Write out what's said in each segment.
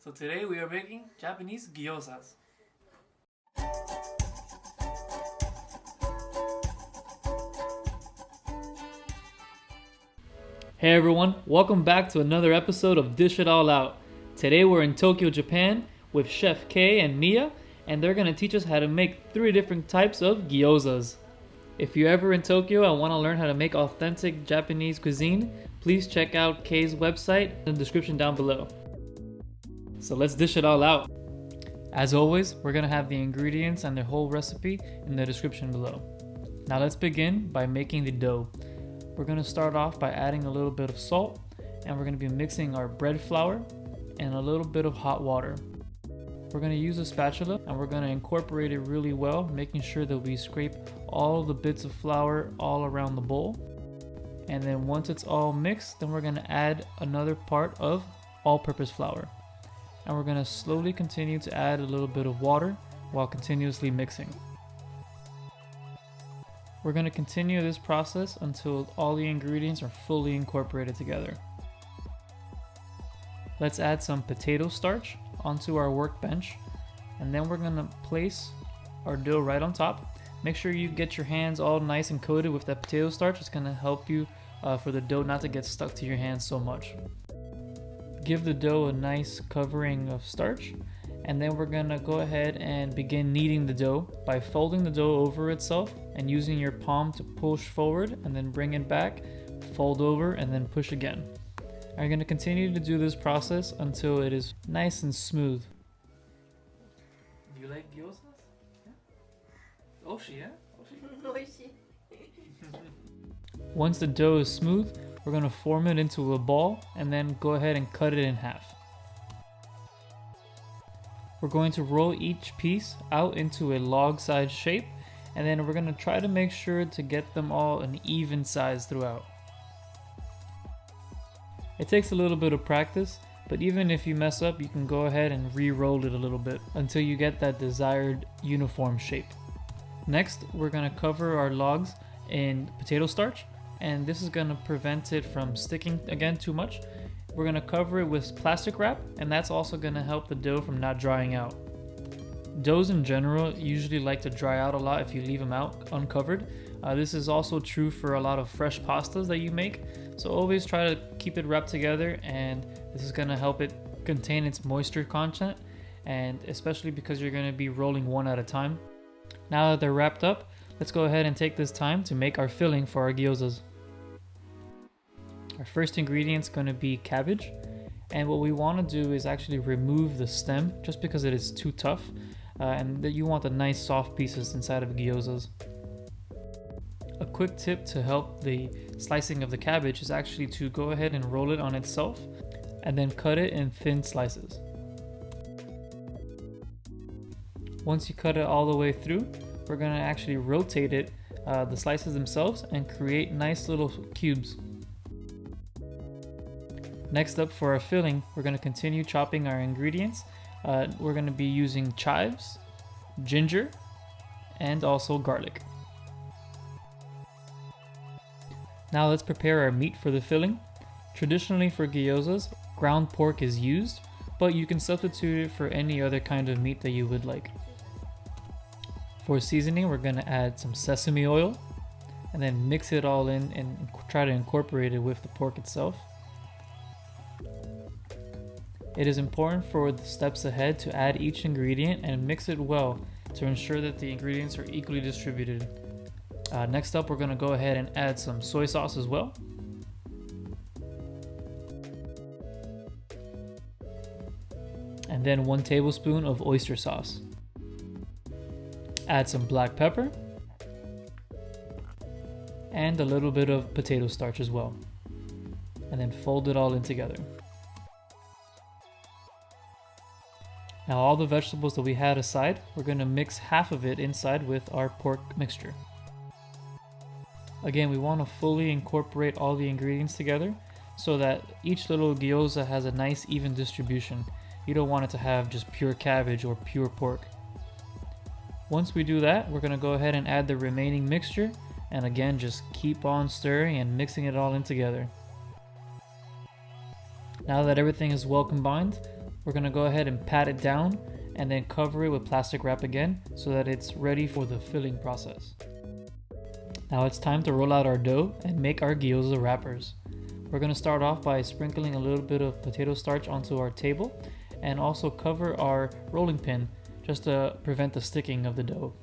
So today we are making Japanese gyozas. Hey everyone, welcome back to another episode of Dish It All Out. Today we're in Tokyo, Japan with Chef Kei and Mia, and they're going to teach us how to make 3 different types of gyozas. If you're ever in Tokyo and want to learn how to make authentic Japanese cuisine, please check out Kei's website in the description down below. So let's dish it all out. As always, we're going to have the ingredients and their whole recipe in the description below. Now let's begin by making the dough. We're going to start off by adding a little bit of salt, and we're going to be mixing our bread flour and a little bit of hot water. We're going to use a spatula and we're going to incorporate it really well, making sure that we scrape all the bits of flour all around the bowl. And then once it's all mixed, then we're going to add another part of all-purpose flour. And we're going to slowly continue to add a little bit of water while continuously mixing. We're going to continue this process until all the ingredients are fully incorporated together. Let's add some potato starch onto our workbench, and then we're going to place our dough right on top. Make sure you get your hands all nice and coated with that potato starch. It's going to help you for the dough not to get stuck to your hands so much. Give the dough a nice covering of starch, and then we're going to go ahead and begin kneading the dough by folding the dough over itself and using your palm to push forward and then bring it back, fold over, and then push again. You're going to continue to do this process until it is nice and smooth. Do you like gyozas? Yeah? Oshi, yeah? Oshi. Once the dough is smooth, we're going to form it into a ball and then go ahead and cut it in half. We're going to roll each piece out into a log-sized shape, and then we're going to try to make sure to get them all an even size throughout. It takes a little bit of practice, but even if you mess up, you can go ahead and re-roll it a little bit until you get that desired uniform shape. Next, we're going to cover our logs in potato starch, and this is going to prevent it from sticking again too much. We're going to cover it with plastic wrap, and that's also going to help the dough from not drying out. Doughs in general usually like to dry out a lot if you leave them out uncovered. This is also true for a lot of fresh pastas that you make, so always try to keep it wrapped together, and this is going to help it contain its moisture content, and especially because you're going to be rolling one at a time. Now that they're wrapped up, let's go ahead and take this time to make our filling for our gyozas. Our first ingredient is going to be cabbage, and what we want to do is actually remove the stem just because it is too tough, and that you want the nice soft pieces inside of gyozas. A quick tip to help the slicing of the cabbage is actually to go ahead and roll it on itself and then cut it in thin slices. Once you cut it all the way through, we're going to actually rotate it, the slices themselves, and create nice little cubes. Next up for our filling, we're going to continue chopping our ingredients. We're going to be using chives, ginger, and also garlic. Now let's prepare our meat for the filling. Traditionally for gyozas, ground pork is used, but you can substitute it for any other kind of meat that you would like. For seasoning, we're going to add some sesame oil and then mix it all in and try to incorporate it with the pork itself. It is important for the steps ahead to add each ingredient and mix it well to ensure that the ingredients are equally distributed. Next up, we're going to go ahead and add some soy sauce as well. And then 1 tablespoon of oyster sauce. Add some black pepper and a little bit of potato starch as well. And then fold it all in together. Now all the vegetables that we had aside, we're going to mix half of it inside with our pork mixture. Again, we want to fully incorporate all the ingredients together so that each little gyoza has a nice even distribution. You don't want it to have just pure cabbage or pure pork. Once we do that, we're going to go ahead and add the remaining mixture, and again just keep on stirring and mixing it all in together. Now that everything is well combined, We're gonna go ahead and pat it down and then cover it with plastic wrap again so that it's ready for the filling process. Now it's time to roll out our dough and make our gyoza wrappers. We're gonna start off by sprinkling a little bit of potato starch onto our table and also cover our rolling pin just to prevent the sticking of the dough.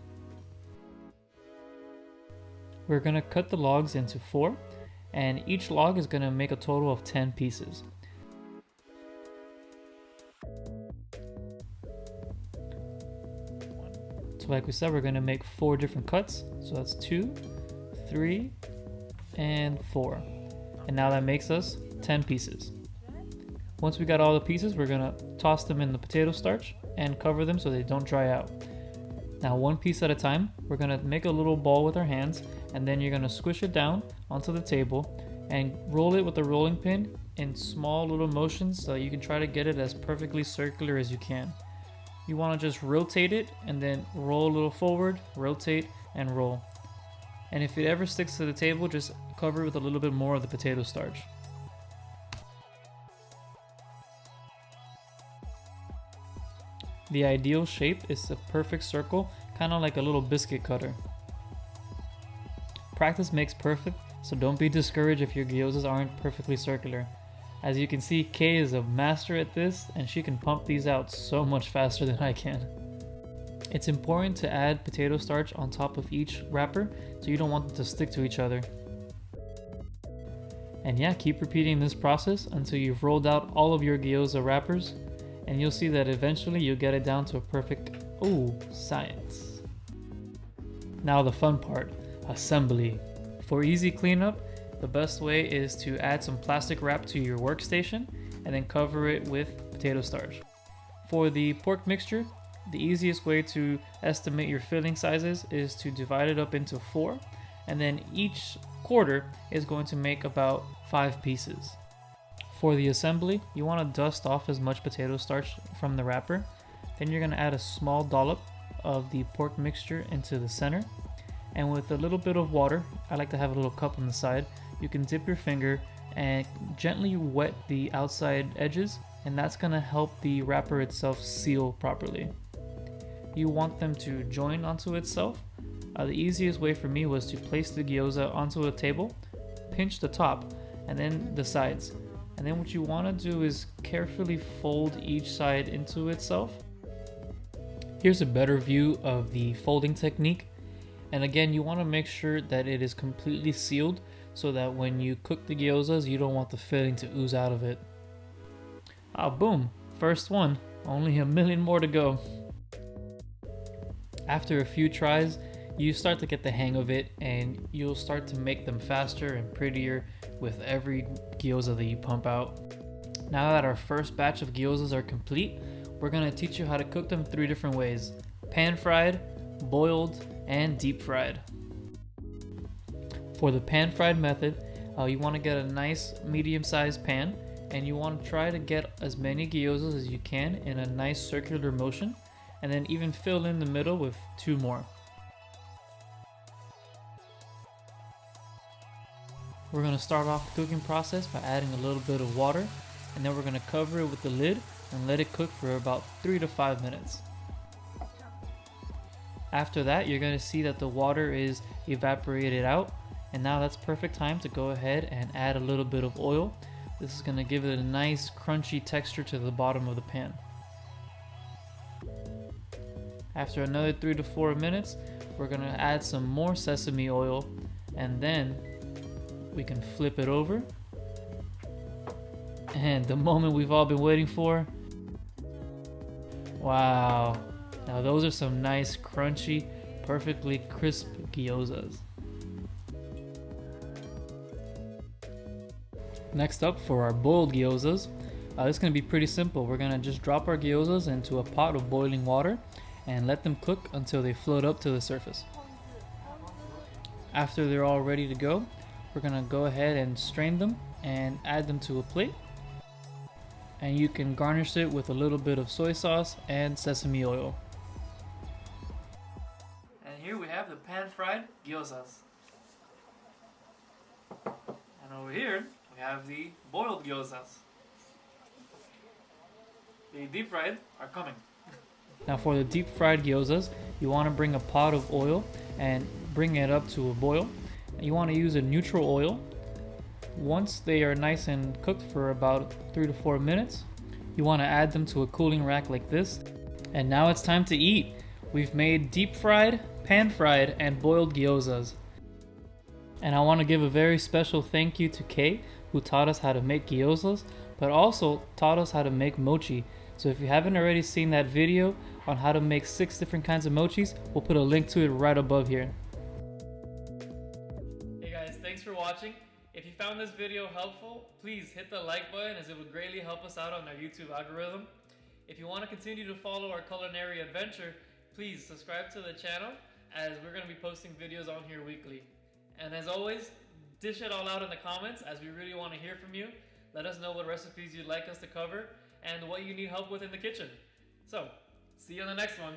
We're gonna cut the logs into 4, and each log is gonna make a total of 10 pieces. So like we said, we're gonna make 4 different cuts. So that's 2, 3, and 4. And now that makes us 10 pieces. Once we got all the pieces, we're gonna toss them in the potato starch and cover them so they don't dry out. Now one piece at a time, we're gonna make a little ball with our hands, and then you're gonna squish it down onto the table and roll it with a rolling pin in small little motions so you can try to get it as perfectly circular as you can. You wanna just rotate it and then roll a little forward, rotate, and roll. And if it ever sticks to the table, just cover it with a little bit more of the potato starch. The ideal shape is a perfect circle, kind of like a little biscuit cutter. Practice makes perfect, so don't be discouraged if your gyozas aren't perfectly circular. As you can see, Kei is a master at this, and she can pump these out so much faster than I can. It's important to add potato starch on top of each wrapper, so you don't want them to stick to each other. And yeah, keep repeating this process until you've rolled out all of your gyoza wrappers, and you'll see that eventually you'll get it down to a perfect, science. Now the fun part, assembly. For easy cleanup, the best way is to add some plastic wrap to your workstation and then cover it with potato starch. For the pork mixture, the easiest way to estimate your filling sizes is to divide it up into 4, and then each quarter is going to make about 5 pieces. For the assembly, you want to dust off as much potato starch from the wrapper. Then you're going to add a small dollop of the pork mixture into the center. And with a little bit of water, I like to have a little cup on the side, you can dip your finger and gently wet the outside edges, and that's going to help the wrapper itself seal properly. You want them to join onto itself. The easiest way for me was to place the gyoza onto a table, pinch the top, and then the sides. And then what you want to do is carefully fold each side into itself. Here's a better view of the folding technique. And again, you want to make sure that it is completely sealed so that when you cook the gyozas, you don't want the filling to ooze out of it. Boom, first one, only a million more to go. After a few tries, you start to get the hang of it, and you'll start to make them faster and prettier with every gyoza that you pump out. Now that our first batch of gyozas are complete, we're going to teach you how to cook them 3 different ways: pan fried, boiled, and deep fried. For the pan fried method, you want to get a nice medium-sized pan, and you want to try to get as many gyozas as you can in a nice circular motion, and then even fill in the middle with 2 more. We're going to start off the cooking process by adding a little bit of water, and then we're going to cover it with the lid and let it cook for about 3 to 5 minutes. After that, you're going to see that the water is evaporated out, and now that's perfect time to go ahead and add a little bit of oil. This is going to give it a nice crunchy texture to the bottom of the pan. After another 3 to 4 minutes, we're going to add some more sesame oil, and then we can flip it over. And the moment we've all been waiting for. Wow. Now those are some nice, crunchy, perfectly crisp gyozas. Next up, for our boiled gyozas, it's going to be pretty simple. We're going to just drop our gyozas into a pot of boiling water and let them cook until they float up to the surface. After they're all ready to go, we're going to go ahead and strain them and add them to a plate. And you can garnish it with a little bit of soy sauce and sesame oil. And here we have the pan-fried gyozas. And over here, we have the boiled gyozas. The deep fried are coming. Now for the deep fried gyozas, you want to bring a pot of oil and bring it up to a boil. You want to use a neutral oil. Once they are nice and cooked for about 3 to 4 minutes, you want to add them to a cooling rack like this. And now it's time to eat. We've made deep fried, pan fried, and boiled gyozas. And I want to give a very special thank you to Kei, who taught us how to make gyozas, but also taught us how to make mochi. So if you haven't already seen that video on how to make 6 different kinds of mochis, we'll put a link to it right above here. Hey guys, thanks for watching. If you found this video helpful, please hit the like button as it would greatly help us out on our YouTube algorithm. If you want to continue to follow our culinary adventure, please subscribe to the channel as we're going to be posting videos on here weekly. And as always, dish it all out in the comments as we really want to hear from you. Let us know what recipes you'd like us to cover and what you need help with in the kitchen. So, see you on the next one.